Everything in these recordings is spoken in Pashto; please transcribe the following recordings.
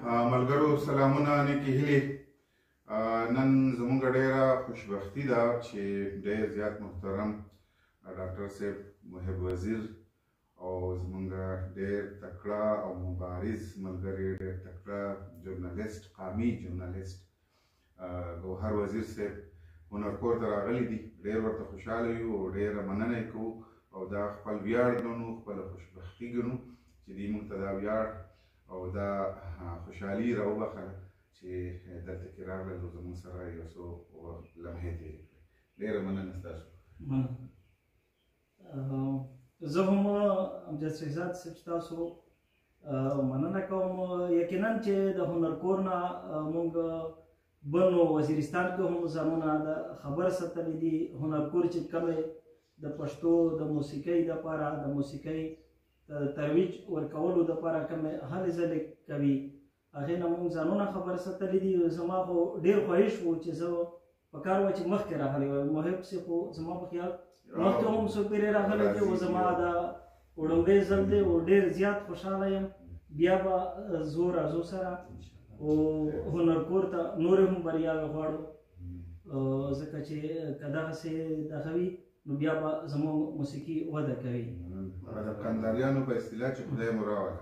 ملګرو سلامونه نیکې هیلې. نن زموږ ډېره خوشبختي ده چې ډېر زیات محترم ډاکټر صاحب محب وزیر او زموږ ډېر تکړه او مبارز ملګری ډېر تکړه ژورنالیست قامي ژورنالیست ګوهر وزیر صاحب هنرکور ته راغلي دي. ډېر ورته خوشحاله یو او ډېره مننه یې کوو او دا خپل ویاړ ګڼو، خپله خوشبختي ګڼو چې دوی موږ ته دا ویاړ او دا خوشحالي راوبخله چې دلته کې راغلل او زموږ سره یو څو لمحې تېرې کړې. ډېره مننه ستاسو. زه هم امجد شهزاد صاحب ستاسو مننه کوم. یقینا چې د هنرکور نه موږ بنو وزیرستان کې هم ځانونه د خبر ساتلي دي. هنرکور چې کومې د پښتو د موسیقۍ دپاره د موسیقۍ ترویج ورکولو دپاره کومې هلې ځلې کوي هغې نه موږ ځانونه خبر ساتلي دي. زما خو ډېر خواهش و چې زه په کار وه چې مخکې راغلی وی محب صاحب خو زما په خیال مخکې هم څو پیرې راغلی دي او زما دا وړومبی ځل دی او ډېر زیات خوشحاله یم. بیا به زور ارزو سره او هنرکور ته نورې هم بریاوې غواړو ځکه چې که دغسې دغه وي نو بیا به زموږ موسیقي وده کوي. د قنداریانو په اصطلاح چې خدای مو راوله.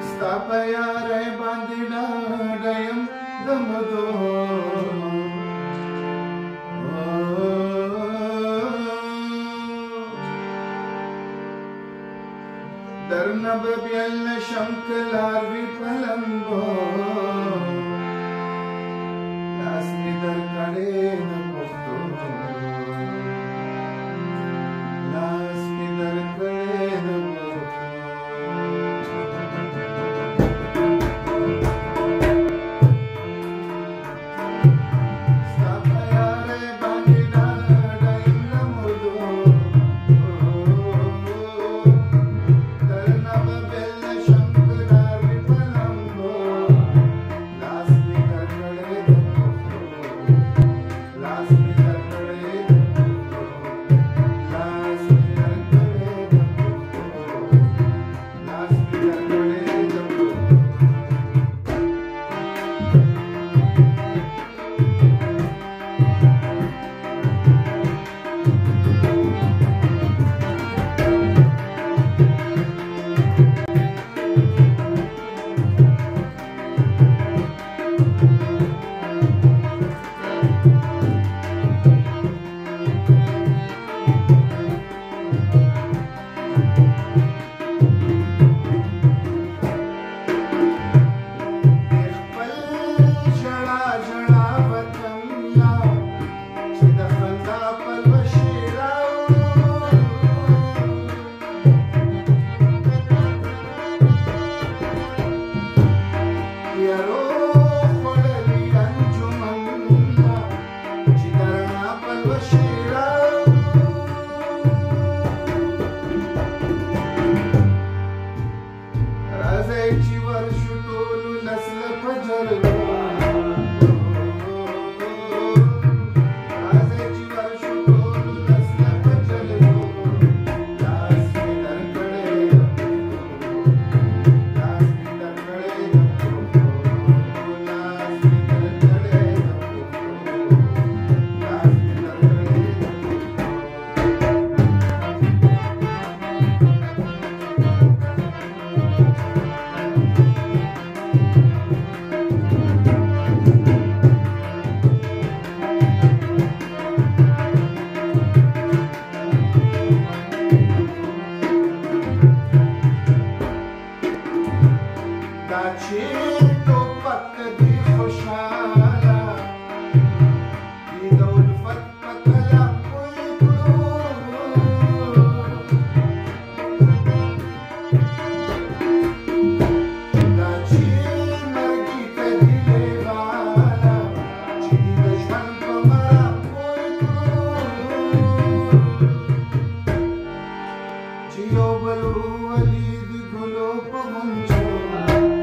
ستا په یارۍ باندې ډاډه یم د مودو درنه به بیل نشم که لار وي په لمبو لاس مې درکړې د پښتو لاس مې درکړې د last چې یو بل ولید ګلو په غونچو